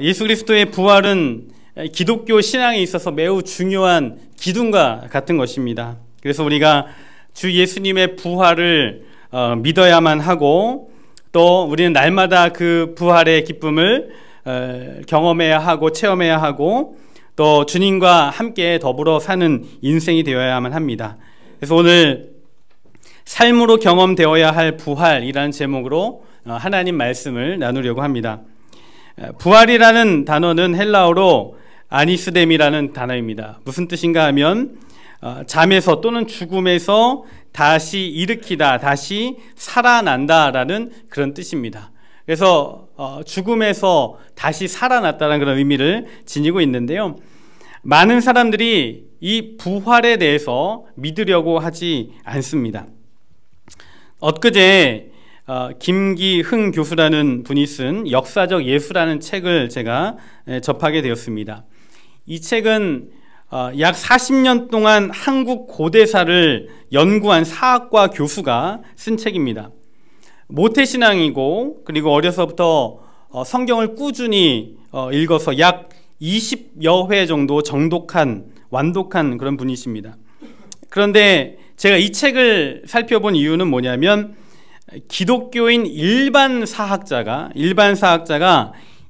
예수 그리스도의 부활은 기독교 신앙에 있어서 매우 중요한 기둥과 같은 것입니다. 그래서 우리가 주 예수님의 부활을 믿어야만 하고, 또 우리는 날마다 그 부활의 기쁨을 경험해야 하고 체험해야 하고, 또 주님과 함께 더불어 사는 인생이 되어야만 합니다. 그래서 오늘 삶으로 경험되어야 할 부활이라는 제목으로 하나님 말씀을 나누려고 합니다. 부활이라는 단어는 헬라어로 아니스뎀이라는 단어입니다. 무슨 뜻인가 하면 잠에서 또는 죽음에서 다시 일으키다, 다시 살아난다라는 그런 뜻입니다. 그래서 죽음에서 다시 살아났다는 그런 의미를 지니고 있는데요. 많은 사람들이 이 부활에 대해서 믿으려고 하지 않습니다. 엊그제 김기흥 교수라는 분이 쓴 역사적 예수라는 책을 제가 접하게 되었습니다. 이 책은 약 40년 동안 한국 고대사를 연구한 사학과 교수가 쓴 책입니다. 모태신앙이고, 그리고 어려서부터 성경을 꾸준히 읽어서 약 20여 회 정도 완독한 그런 분이십니다. 그런데 제가 이 책을 살펴본 이유는 뭐냐면, 기독교인 일반 사학자가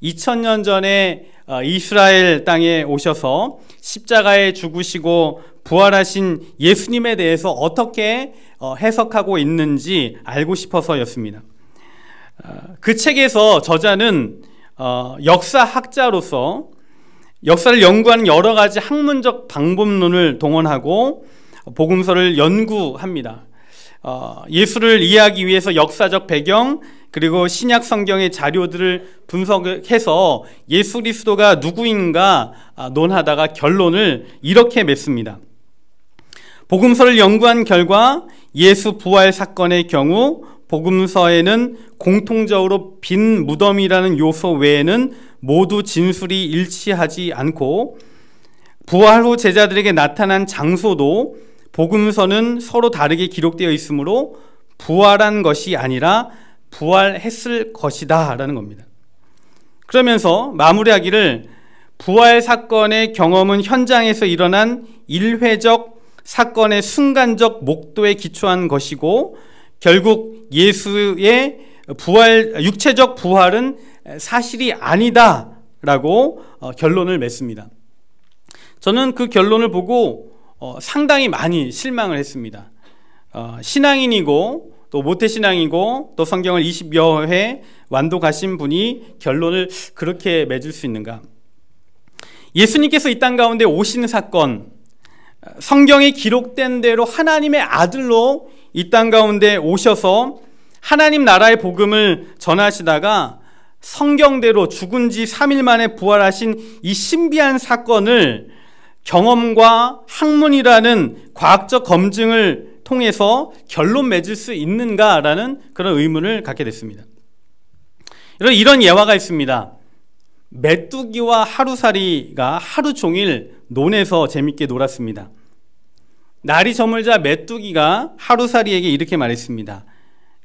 2000년 전에 이스라엘 땅에 오셔서 십자가에 죽으시고 부활하신 예수님에 대해서 어떻게 해석하고 있는지 알고 싶어서였습니다. 그 책에서 저자는 역사학자로서 역사를 연구하는 여러 가지 학문적 방법론을 동원하고 복음서를 연구합니다. 예수를 이해하기 위해서 역사적 배경, 그리고 신약 성경의 자료들을 분석해서 예수 그리스도가 누구인가 논하다가 결론을 이렇게 맺습니다. 복음서를 연구한 결과 예수 부활 사건의 경우 복음서에는 공통적으로 빈 무덤이라는 요소 외에는 모두 진술이 일치하지 않고, 부활 후 제자들에게 나타난 장소도 복음서는 서로 다르게 기록되어 있으므로 부활한 것이 아니라 부활했을 것이다 라는 겁니다. 그러면서 마무리하기를, 부활 사건의 경험은 현장에서 일어난 일회적 사건의 순간적 목도에 기초한 것이고, 결국 예수의 육체적 부활은 사실이 아니다 라고 결론을 맺습니다. 저는 그 결론을 보고 상당히 많이 실망을 했습니다. 신앙인이고 또 모태신앙이고 또 성경을 20여 회 완독하신 분이 결론을 그렇게 맺을 수 있는가? 예수님께서 이 땅 가운데 오시는 사건, 성경에 기록된 대로 하나님의 아들로 이 땅 가운데 오셔서 하나님 나라의 복음을 전하시다가 성경대로 죽은 지 3일 만에 부활하신 이 신비한 사건을 경험과 학문이라는 과학적 검증을 통해서 결론 맺을 수 있는가라는 그런 의문을 갖게 됐습니다. 이런 예화가 있습니다. 메뚜기와 하루살이가 하루 종일 논에서 재밌게 놀았습니다. 날이 저물자 메뚜기가 하루살이에게 이렇게 말했습니다.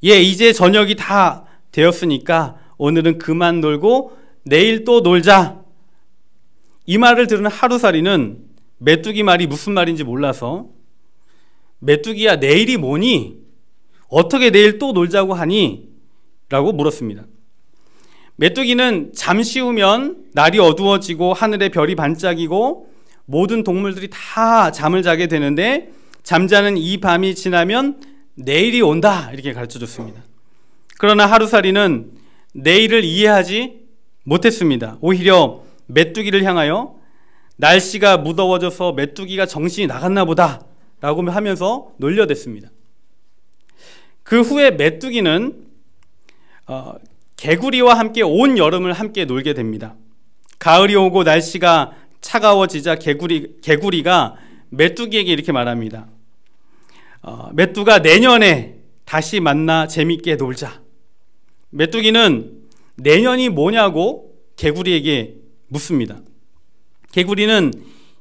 이제 저녁이 다 되었으니까 오늘은 그만 놀고 내일 또 놀자. 이 말을 들은 하루살이는 메뚜기 말이 무슨 말인지 몰라서, 메뚜기야, 내일이 뭐니? 어떻게 내일 또 놀자고 하니? 라고 물었습니다. 메뚜기는 잠시 후면 날이 어두워지고 하늘에 별이 반짝이고 모든 동물들이 다 잠을 자게 되는데, 잠자는 이 밤이 지나면 내일이 온다, 이렇게 가르쳐줬습니다. 그러나 하루살이는 내일을 이해하지 못했습니다. 오히려 메뚜기를 향하여 날씨가 무더워져서 메뚜기가 정신이 나갔나 보다 라고 하면서 놀려댔습니다. 그 후에 메뚜기는 개구리와 함께 온 여름을 함께 놀게 됩니다. 가을이 오고 날씨가 차가워지자 개구리가 메뚜기에게 이렇게 말합니다. 메뚜가 내년에 다시 만나 재밌게 놀자. 메뚜기는 내년이 뭐냐고 개구리에게 묻습니다. 개구리는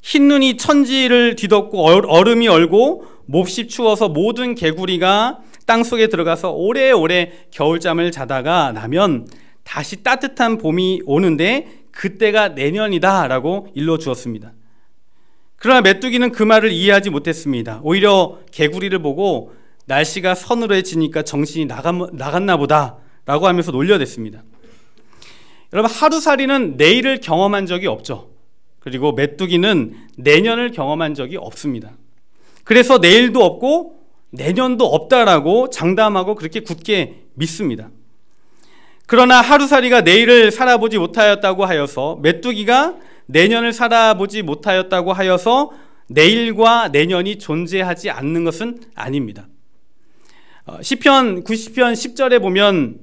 흰눈이 천지를 뒤덮고 얼음이 얼고 몹시 추워서 모든 개구리가 땅속에 들어가서 오래오래 겨울잠을 자다가 나면 다시 따뜻한 봄이 오는데 그때가 내년이다라고 일러주었습니다. 그러나 메뚜기는 그 말을 이해하지 못했습니다. 오히려 개구리를 보고 날씨가 서늘해지니까 정신이 나갔나 보다라고 하면서 놀려댔습니다. 여러분, 하루살이는 내일을 경험한 적이 없죠. 그리고 메뚜기는 내년을 경험한 적이 없습니다. 그래서 내일도 없고 내년도 없다라고 장담하고 그렇게 굳게 믿습니다. 그러나 하루살이가 내일을 살아보지 못하였다고 하여서, 메뚜기가 내년을 살아보지 못하였다고 하여서 내일과 내년이 존재하지 않는 것은 아닙니다. 시편 90편 10절에 보면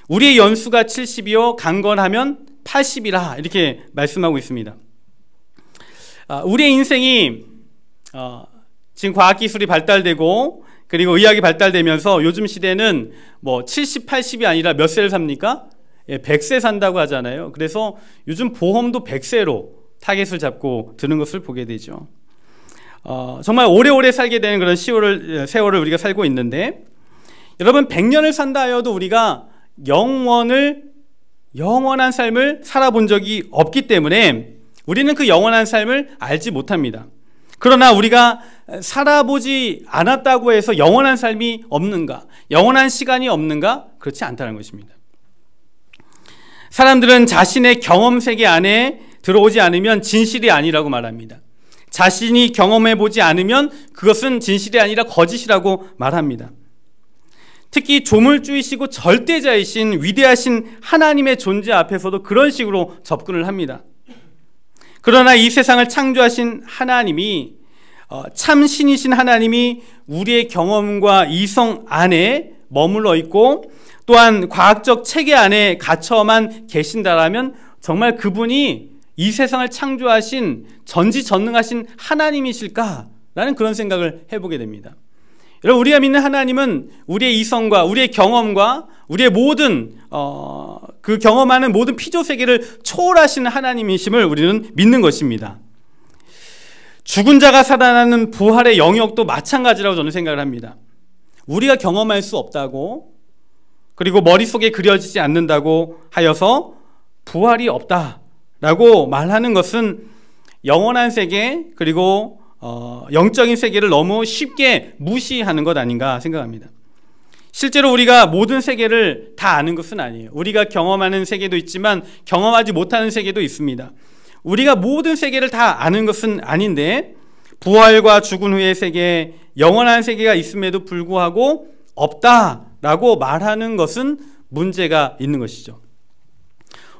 우리의 연수가 70이요 강건하면 80이라 이렇게 말씀하고 있습니다. 우리의 인생이 지금 과학기술이 발달되고 그리고 의학이 발달되면서 요즘 시대는 뭐 70, 80이 아니라 몇 세를 삽니까? 100세 산다고 하잖아요. 그래서 요즘 보험도 100세로 타겟을 잡고 드는 것을 보게 되죠. 정말 오래오래 살게 되는 그런 세월을 우리가 살고 있는데, 여러분 100년을 산다 하여도 우리가 영원한 삶을 살아본 적이 없기 때문에 우리는 그 영원한 삶을 알지 못합니다. 그러나 우리가 살아보지 않았다고 해서 영원한 삶이 없는가, 영원한 시간이 없는가? 그렇지 않다는 것입니다. 사람들은 자신의 경험 세계 안에 들어오지 않으면 진실이 아니라고 말합니다. 자신이 경험해보지 않으면 그것은 진실이 아니라 거짓이라고 말합니다. 특히 조물주이시고 절대자이신 위대하신 하나님의 존재 앞에서도 그런 식으로 접근을 합니다. 그러나 이 세상을 창조하신 하나님이, 참 신이신 하나님이 우리의 경험과 이성 안에 머물러 있고 또한 과학적 체계 안에 갇혀만 계신다라면 정말 그분이 이 세상을 창조하신 전지전능하신 하나님이실까라는 그런 생각을 해보게 됩니다. 여러분, 우리가 믿는 하나님은 우리의 이성과 우리의 경험과 우리의 모든 그 경험하는 모든 피조세계를 초월하시는 하나님이심을 우리는 믿는 것입니다. 죽은 자가 살아나는 부활의 영역도 마찬가지라고 저는 생각을 합니다. 우리가 경험할 수 없다고, 그리고 머릿속에 그려지지 않는다고 하여서 부활이 없다라고 말하는 것은 영원한 세계, 그리고 영적인 세계를 너무 쉽게 무시하는 것 아닌가 생각합니다. 실제로 우리가 모든 세계를 다 아는 것은 아니에요. 우리가 경험하는 세계도 있지만 경험하지 못하는 세계도 있습니다. 우리가 모든 세계를 다 아는 것은 아닌데, 부활과 죽은 후의 세계, 영원한 세계가 있음에도 불구하고 없다라고 말하는 것은 문제가 있는 것이죠.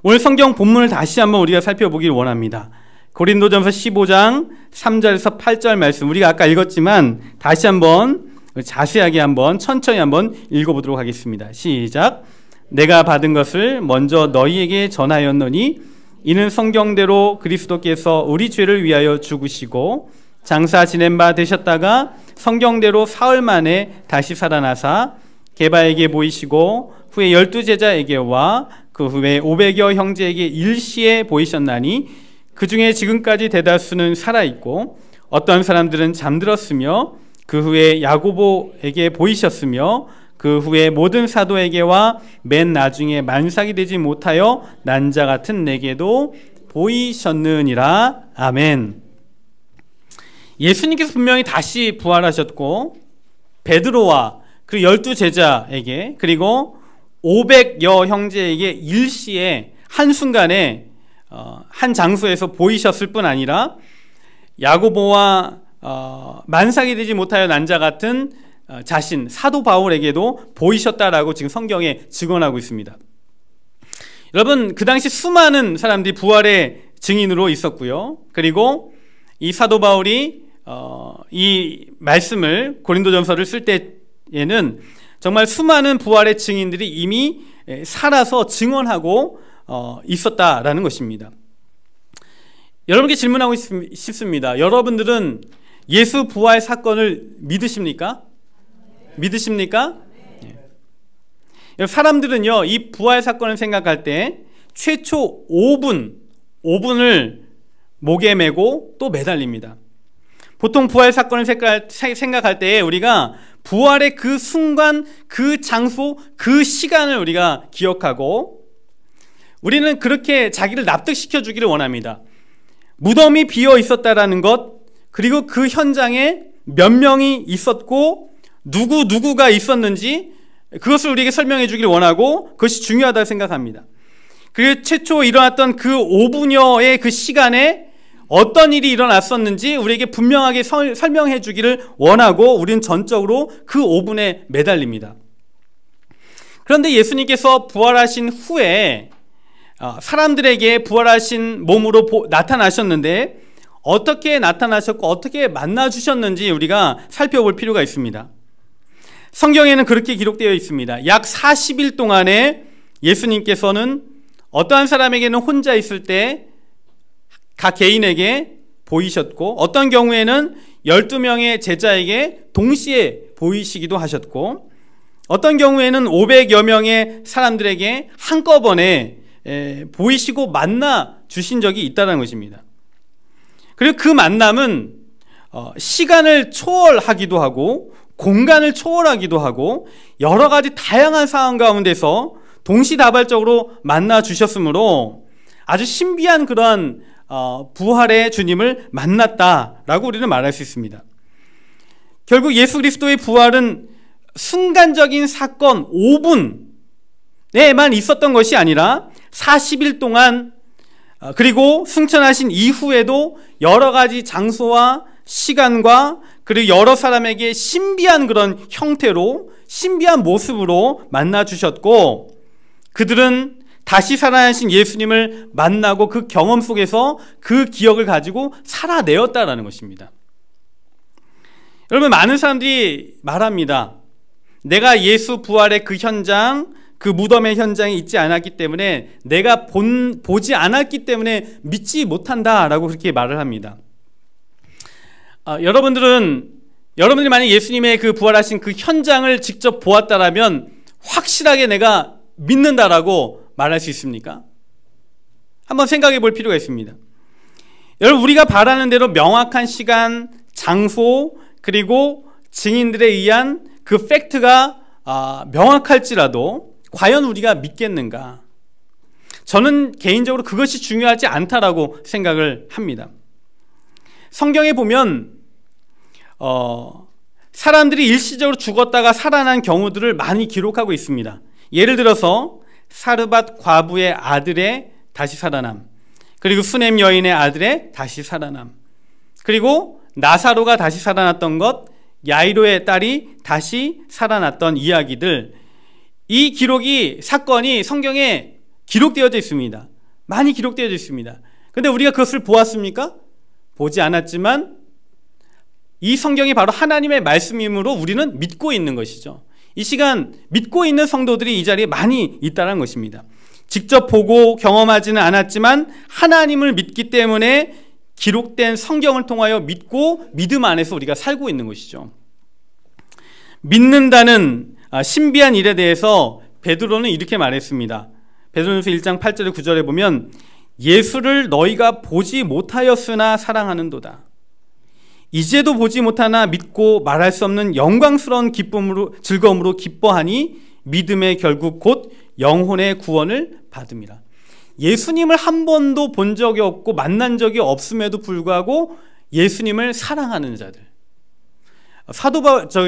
오늘 성경 본문을 다시 한번 우리가 살펴보길 원합니다. 고린도전서 15장 3절에서 8절 말씀, 우리가 아까 읽었지만 다시 한번 자세하게 한번 천천히 한번 읽어보도록 하겠습니다. 시작. 내가 받은 것을 먼저 너희에게 전하였노니 이는 성경대로 그리스도께서 우리 죄를 위하여 죽으시고 장사 지낸 바 되셨다가 성경대로 사흘 만에 다시 살아나사 게바에게 보이시고 후에 12제자에게와 그 후에 500여 형제에게 일시에 보이셨나니 그 중에 지금까지 대다수는 살아있고 어떤 사람들은 잠들었으며 그 후에 야고보에게 보이셨으며 그 후에 모든 사도에게와 맨 나중에 만삭이 되지 못하여 난 자 같은 내게도 보이셨느니라. 아멘. 예수님께서 분명히 다시 부활하셨고 베드로와 그 12제자에게 그리고 500여 형제에게 일시에 한순간에 한 장소에서 보이셨을 뿐 아니라 야고보와 만삭이 되지 못하여 난 자 같은 자신 사도 바울에게도 보이셨다라고 지금 성경에 증언하고 있습니다. 여러분, 그 당시 수많은 사람들이 부활의 증인으로 있었고요. 그리고 이 사도 바울이 이 말씀을 고린도전서를 쓸 때에는 정말 수많은 부활의 증인들이 이미 살아서 증언하고 있었다라는 것입니다. 여러분께 질문하고 싶습니다. 여러분들은 예수 부활 사건을 믿으십니까? 믿으십니까? 네. 사람들은요, 이 부활 사건을 생각할 때 최초 5분을 목에 메고 또 매달립니다. 보통 부활 사건을 생각할 때 우리가 부활의 그 순간, 그 장소, 그 시간을 우리가 기억하고 우리는 그렇게 자기를 납득시켜 주기를 원합니다. 무덤이 비어 있었다라는 것, 그리고 그 현장에 몇 명이 있었고 누구가 있었는지 그것을 우리에게 설명해 주기를 원하고 그것이 중요하다고 생각합니다. 그리고 최초 일어났던 그 5분여의 그 시간에 어떤 일이 일어났었는지 우리에게 분명하게 설명해 주기를 원하고 우리는 전적으로 그 5분에 매달립니다. 그런데 예수님께서 부활하신 후에 사람들에게 부활하신 몸으로 나타나셨는데 어떻게 나타나셨고 어떻게 만나주셨는지 우리가 살펴볼 필요가 있습니다. 성경에는 그렇게 기록되어 있습니다. 약 40일 동안에 예수님께서는 어떠한 사람에게는 혼자 있을 때 각 개인에게 보이셨고 어떤 경우에는 12명의 제자에게 동시에 보이시기도 하셨고 어떤 경우에는 500여 명의 사람들에게 한꺼번에 보이시고 만나 주신 적이 있다는 것입니다. 그리고 그 만남은 시간을 초월하기도 하고 공간을 초월하기도 하고 여러 가지 다양한 상황 가운데서 동시다발적으로 만나 주셨으므로 아주 신비한 그런 부활의 주님을 만났다라고 우리는 말할 수 있습니다. 결국 예수 그리스도의 부활은 순간적인 사건 5분에만 있었던 것이 아니라 40일 동안 그리고 승천하신 이후에도 여러 가지 장소와 시간과 그리고 여러 사람에게 신비한 그런 형태로 신비한 모습으로 만나 주셨고 그들은 다시 살아나신 예수님을 만나고 그 경험 속에서 그 기억을 가지고 살아내었다라는 것입니다. 여러분 많은 사람들이 말합니다. 내가 예수 부활의 그 현장, 그 무덤의 현장에 있지 않았기 때문에 내가 보지 않았기 때문에 믿지 못한다라고 그렇게 말을 합니다. 여러분들이 만약 예수님의 그 부활하신 그 현장을 직접 보았다라면 확실하게 내가 믿는다라고 말할 수 있습니까? 한번 생각해 볼 필요가 있습니다. 여러분 우리가 바라는 대로 명확한 시간, 장소 그리고 증인들에 의한 그 팩트가 명확할지라도 과연 우리가 믿겠는가? 저는 개인적으로 그것이 중요하지 않다라고 생각을 합니다. 성경에 보면 사람들이 일시적으로 죽었다가 살아난 경우들을 많이 기록하고 있습니다. 예를 들어서 사르밧 과부의 아들의 다시 살아남, 그리고 수넴 여인의 아들의 다시 살아남, 그리고 나사로가 다시 살아났던 것, 야이로의 딸이 다시 살아났던 이야기들, 이 사건이 성경에 기록되어져 있습니다. 많이 기록되어져 있습니다. 그런데 우리가 그것을 보았습니까? 보지 않았지만 이 성경이 바로 하나님의 말씀이므로 우리는 믿고 있는 것이죠. 이 시간 믿고 있는 성도들이 이 자리에 많이 있다는 것입니다. 직접 보고 경험하지는 않았지만 하나님을 믿기 때문에 기록된 성경을 통하여 믿고 믿음 안에서 우리가 살고 있는 것이죠. 믿는다는 신비한 일에 대해서 베드로는 이렇게 말했습니다. 베드로전서 1장 8절에 9절에 보면 예수를 너희가 보지 못하였으나 사랑하는도다. 이제도 보지 못하나 믿고 말할 수 없는 영광스러운 즐거움으로 기뻐하니 믿음의 결국 곧 영혼의 구원을 받음이라. 예수님을 한 번도 본 적이 없고 만난 적이 없음에도 불구하고 예수님을 사랑하는 자들.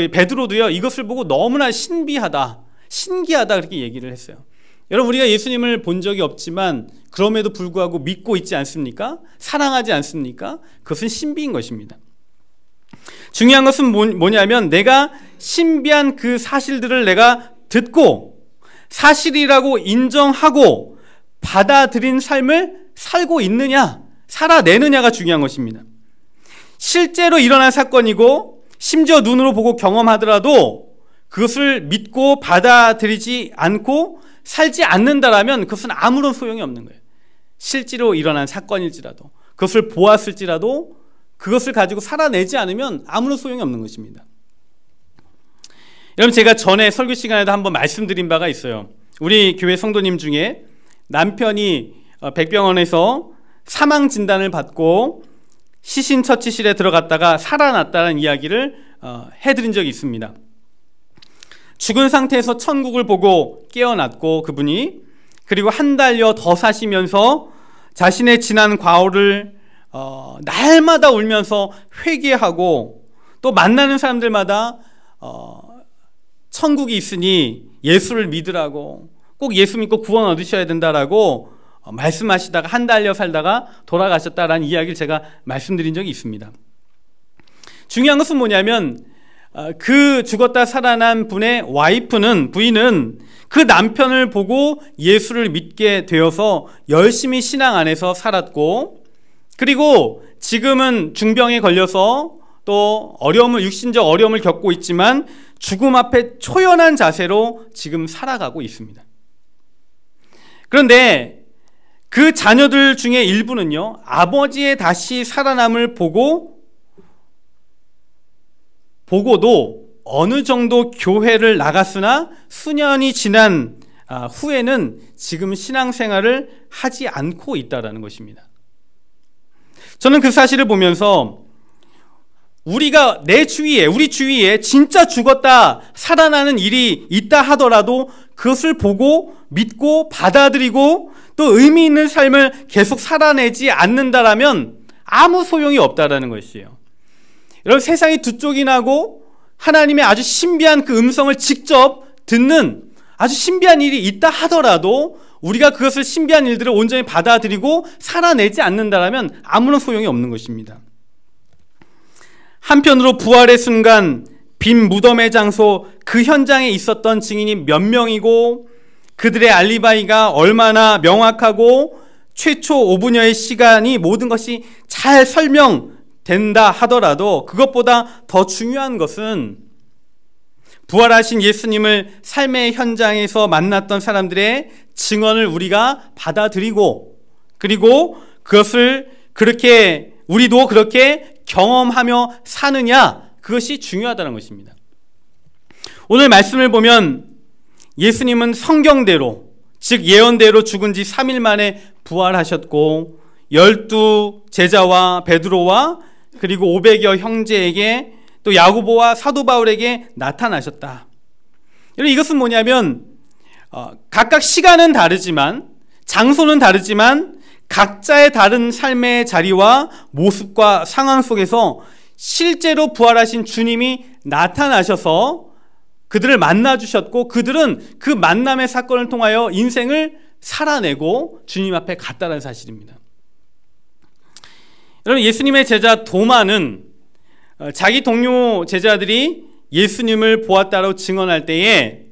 베드로도요 이것을 보고 너무나 신기하다 그렇게 얘기를 했어요. 여러분 우리가 예수님을 본 적이 없지만 그럼에도 불구하고 믿고 있지 않습니까? 사랑하지 않습니까? 그것은 신비인 것입니다. 중요한 것은 뭐냐면 내가 신비한 그 사실들을 내가 듣고 사실이라고 인정하고 받아들인 삶을 살고 있느냐, 살아내느냐가 중요한 것입니다. 실제로 일어난 사건이고 심지어 눈으로 보고 경험하더라도 그것을 믿고 받아들이지 않고 살지 않는다라면 그것은 아무런 소용이 없는 거예요. 실제로 일어난 사건일지라도 그것을 보았을지라도 그것을 가지고 살아내지 않으면 아무런 소용이 없는 것입니다. 여러분 제가 전에 설교 시간에도 한번 말씀드린 바가 있어요. 우리 교회 성도님 중에 남편이 백병원에서 사망 진단을 받고 시신 처치실에 들어갔다가 살아났다는 이야기를 해드린 적이 있습니다. 죽은 상태에서 천국을 보고 깨어났고 그분이 그리고 한 달여 더 사시면서 자신의 지난 과오를 날마다 울면서 회개하고, 또 만나는 사람들마다 천국이 있으니 예수를 믿으라고, 꼭 예수 믿고 구원 얻으셔야 된다라고 말씀하시다가 한 달여 살다가 돌아가셨다라는 이야기를 제가 말씀드린 적이 있습니다. 중요한 것은 뭐냐면 그 죽었다 살아난 분의 부인은 그 남편을 보고 예수를 믿게 되어서 열심히 신앙 안에서 살았고, 그리고 지금은 중병에 걸려서 또 육신적 어려움을 겪고 있지만 죽음 앞에 초연한 자세로 지금 살아가고 있습니다. 그런데 그 자녀들 중에 일부는요, 아버지의 다시 살아남을 보고도 어느 정도 교회를 나갔으나 수년이 지난 후에는 지금 신앙생활을 하지 않고 있다는 것입니다. 저는 그 사실을 보면서 우리 주위에 진짜 죽었다 살아나는 일이 있다 하더라도 그것을 보고 믿고 받아들이고 또 의미 있는 삶을 계속 살아내지 않는다라면 아무 소용이 없다라는 것이에요. 여러분, 세상이 두 쪽이 나고 하나님의 아주 신비한 그 음성을 직접 듣는 아주 신비한 일이 있다 하더라도 우리가 그것을 신비한 일들을 온전히 받아들이고 살아내지 않는다라면 아무런 소용이 없는 것입니다. 한편으로 부활의 순간 빈 무덤의 장소, 그 현장에 있었던 증인이 몇 명이고 그들의 알리바이가 얼마나 명확하고 최초 5분여의 시간이 모든 것이 잘 설명된다 하더라도 그것보다 더 중요한 것은 부활하신 예수님을 삶의 현장에서 만났던 사람들의 증언을 우리가 받아들이고, 그리고 그것을 우리도 그렇게 경험하며 사느냐, 그것이 중요하다는 것입니다. 오늘 말씀을 보면 예수님은 성경대로, 즉 예언대로 죽은 지 3일 만에 부활하셨고 12 제자와 베드로와 그리고 500여 형제에게 또 야고보와 사도 바울에게 나타나셨다. 이것은 뭐냐면 각각 시간은 다르지만, 장소는 다르지만 각자의 다른 삶의 자리와 모습과 상황 속에서 실제로 부활하신 주님이 나타나셔서 그들을 만나주셨고, 그들은 그 만남의 사건을 통하여 인생을 살아내고 주님 앞에 갔다는 사실입니다. 여러분, 예수님의 제자 도마는 자기 동료 제자들이 예수님을 보았다고 증언할 때에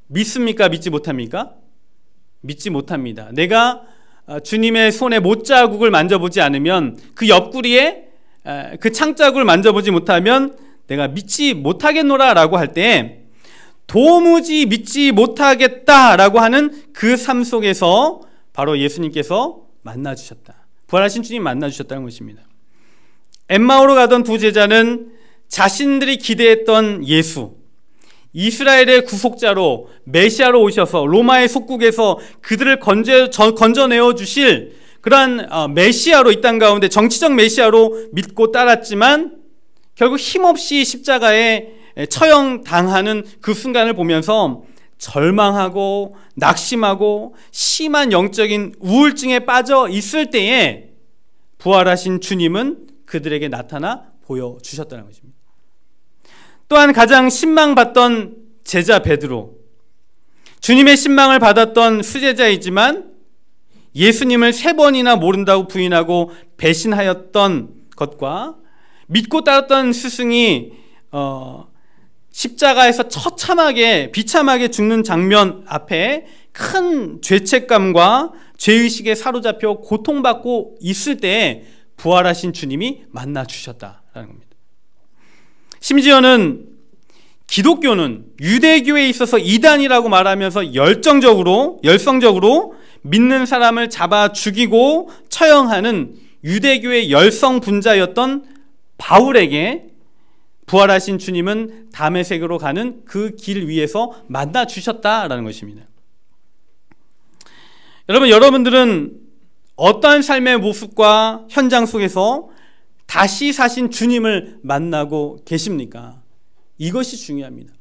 믿습니까? 믿지 못합니까? 믿지 못합니다. 내가 주님의 손에 못자국을 만져보지 않으면, 그 옆구리에 그 창자국을 만져보지 못하면 내가 믿지 못하겠노라 라고 할 때 도무지 믿지 못하겠다라고 하는 그 삶 속에서 바로 예수님께서 만나주셨다. 부활하신 주님 만나주셨다는 것입니다. 엠마오로 가던 두 제자는 자신들이 기대했던 예수, 이스라엘의 구속자로 메시아로 오셔서 로마의 속국에서 그들을 건져내어 주실 그러한 메시아로 이 땅 가운데 정치적 메시아로 믿고 따랐지만 결국 힘없이 십자가에 처형당하는 그 순간을 보면서 절망하고 낙심하고 심한 영적인 우울증에 빠져 있을 때에 부활하신 주님은 그들에게 나타나 보여주셨다는 것입니다. 또한 가장 신망받던 제자 베드로, 주님의 신망을 받았던 수제자이지만 예수님을 3번이나 모른다고 부인하고 배신하였던 것과 믿고 따랐던 스승이 십자가에서 비참하게 죽는 장면 앞에 큰 죄책감과 죄의식에 사로잡혀 고통받고 있을 때에 부활하신 주님이 만나주셨다라는 겁니다. 심지어는 기독교는 유대교에 있어서 이단이라고 말하면서 열성적으로 믿는 사람을 잡아 죽이고 처형하는 유대교의 열성분자였던 바울에게 부활하신 주님은 다메섹으로 가는 그 길 위에서 만나주셨다라는 것입니다. 여러분들은 어떠한 삶의 모습과 현장 속에서 다시 사신 주님을 만나고 계십니까? 이것이 중요합니다.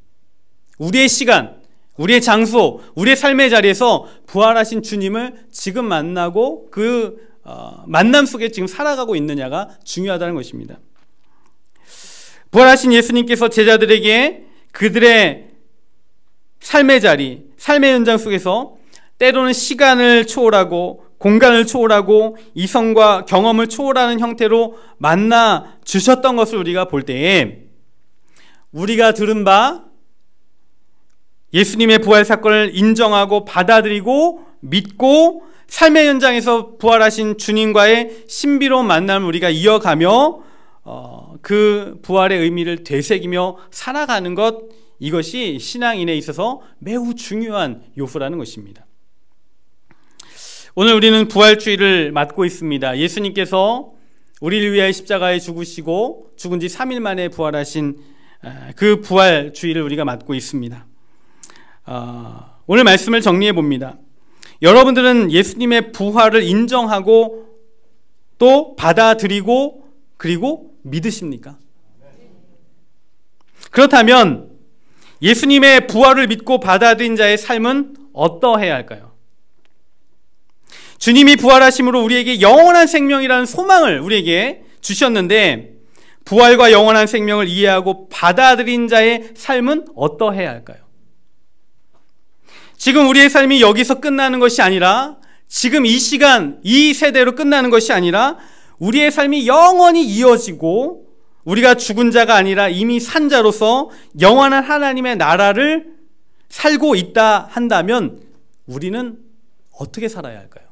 우리의 시간, 우리의 장소, 우리의 삶의 자리에서 부활하신 주님을 지금 만나고 그 만남 속에 지금 살아가고 있느냐가 중요하다는 것입니다. 부활하신 예수님께서 제자들에게 그들의 삶의 자리, 삶의 현장 속에서 때로는 시간을 초월하고 공간을 초월하고 이성과 경험을 초월하는 형태로 만나 주셨던 것을 우리가 볼 때에 우리가 들은 바 예수님의 부활 사건을 인정하고 받아들이고 믿고 삶의 현장에서 부활하신 주님과의 신비로운 만남을 우리가 이어가며 그 부활의 의미를 되새기며 살아가는 것, 이것이 신앙인에 있어서 매우 중요한 요소라는 것입니다. 오늘 우리는 부활주의를 맞고 있습니다. 예수님께서 우리를 위하여 십자가에 죽으시고 죽은 지 3일 만에 부활하신 그 부활주의를 우리가 맞고 있습니다. 오늘 말씀을 정리해 봅니다. 여러분들은 예수님의 부활을 인정하고 또 받아들이고 그리고 믿으십니까? 그렇다면 예수님의 부활을 믿고 받아들인 자의 삶은 어떠해야 할까요? 주님이 부활하심으로 우리에게 영원한 생명이라는 소망을 우리에게 주셨는데 부활과 영원한 생명을 이해하고 받아들인 자의 삶은 어떠해야 할까요? 지금 우리의 삶이 여기서 끝나는 것이 아니라 지금 이 시간, 이 세대로 끝나는 것이 아니라 우리의 삶이 영원히 이어지고 우리가 죽은 자가 아니라 이미 산 자로서 영원한 하나님의 나라를 살고 있다 한다면 우리는 어떻게 살아야 할까요?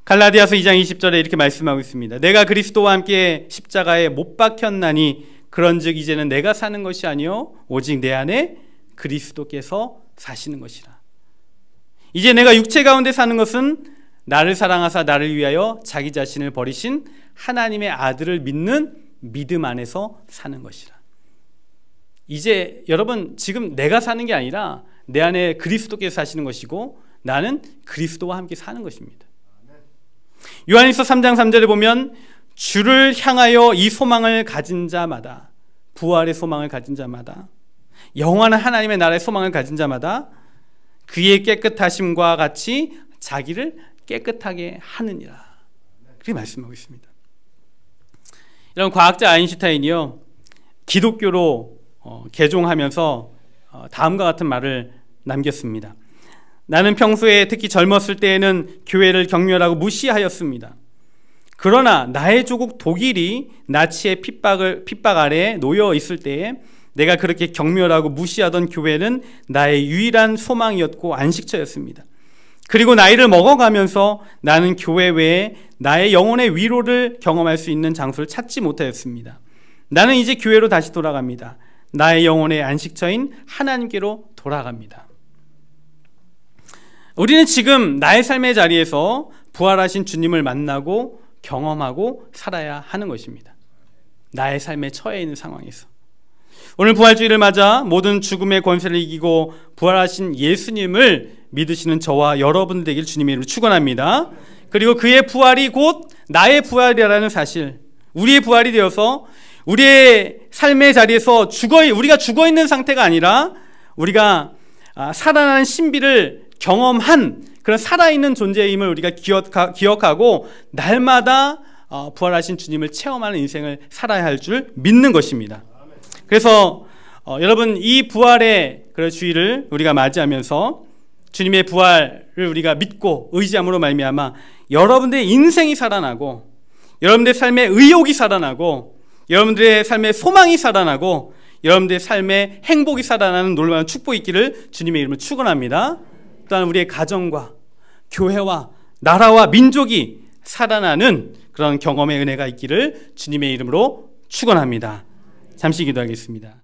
갈라디아서 2장 20절에 이렇게 말씀하고 있습니다. 내가 그리스도와 함께 십자가에 못 박혔나니 그런즉 이제는 내가 사는 것이 아니요 오직 내 안에 그리스도께서 사시는 것이라. 이제 내가 육체 가운데 사는 것은 나를 사랑하사 나를 위하여 자기 자신을 버리신 하나님의 아들을 믿는 믿음 안에서 사는 것이라. 이제 여러분 지금 내가 사는 게 아니라 내 안에 그리스도께서 사시는 것이고 나는 그리스도와 함께 사는 것입니다. 요한일서 3장 3절에 보면 주를 향하여 이 소망을 가진 자마다, 부활의 소망을 가진 자마다, 영원한 하나님의 나라의 소망을 가진 자마다 그의 깨끗하심과 같이 자기를 깨끗하게 하느니라. 그렇게 말씀하고 있습니다. 이런 과학자 아인슈타인이요 기독교로 개종하면서 다음과 같은 말을 남겼습니다. 나는 평소에 특히 젊었을 때에는 교회를 경멸하고 무시하였습니다. 그러나 나의 조국 독일이 나치의 핍박 아래에 놓여 있을 때에 내가 그렇게 경멸하고 무시하던 교회는 나의 유일한 소망이었고 안식처였습니다. 그리고 나이를 먹어가면서 나는 교회 외에 나의 영혼의 위로를 경험할 수 있는 장소를 찾지 못하였습니다. 나는 이제 교회로 다시 돌아갑니다. 나의 영혼의 안식처인 하나님께로 돌아갑니다. 우리는 지금 나의 삶의 자리에서 부활하신 주님을 만나고 경험하고 살아야 하는 것입니다. 나의 삶에 처해 있는 상황에서. 오늘 부활주의를 맞아 모든 죽음의 권세를 이기고 부활하신 예수님을 믿으시는 저와 여러분 되길 주님의 이름으로 축원합니다. 그리고 그의 부활이 곧 나의 부활이라는 사실, 우리의 부활이 되어서 우리의 삶의 자리에서 우리가 죽어있는 상태가 아니라 우리가 살아나는 신비를 경험한 그런 살아있는 존재임을 우리가 기억하고 날마다 부활하신 주님을 체험하는 인생을 살아야 할 줄 믿는 것입니다. 그래서 여러분 이 부활의 그런 주의를 우리가 맞이하면서 주님의 부활을 우리가 믿고 의지함으로 말미암아 여러분들의 인생이 살아나고 여러분들의 삶의 의욕이 살아나고 여러분들의 삶의 소망이 살아나고 여러분들의 삶의 행복이 살아나는 놀라운 축복이 있기를 주님의 이름으로 축원합니다. 또한 우리의 가정과 교회와 나라와 민족이 살아나는 그런 경험의 은혜가 있기를 주님의 이름으로 축원합니다. 잠시 기도하겠습니다.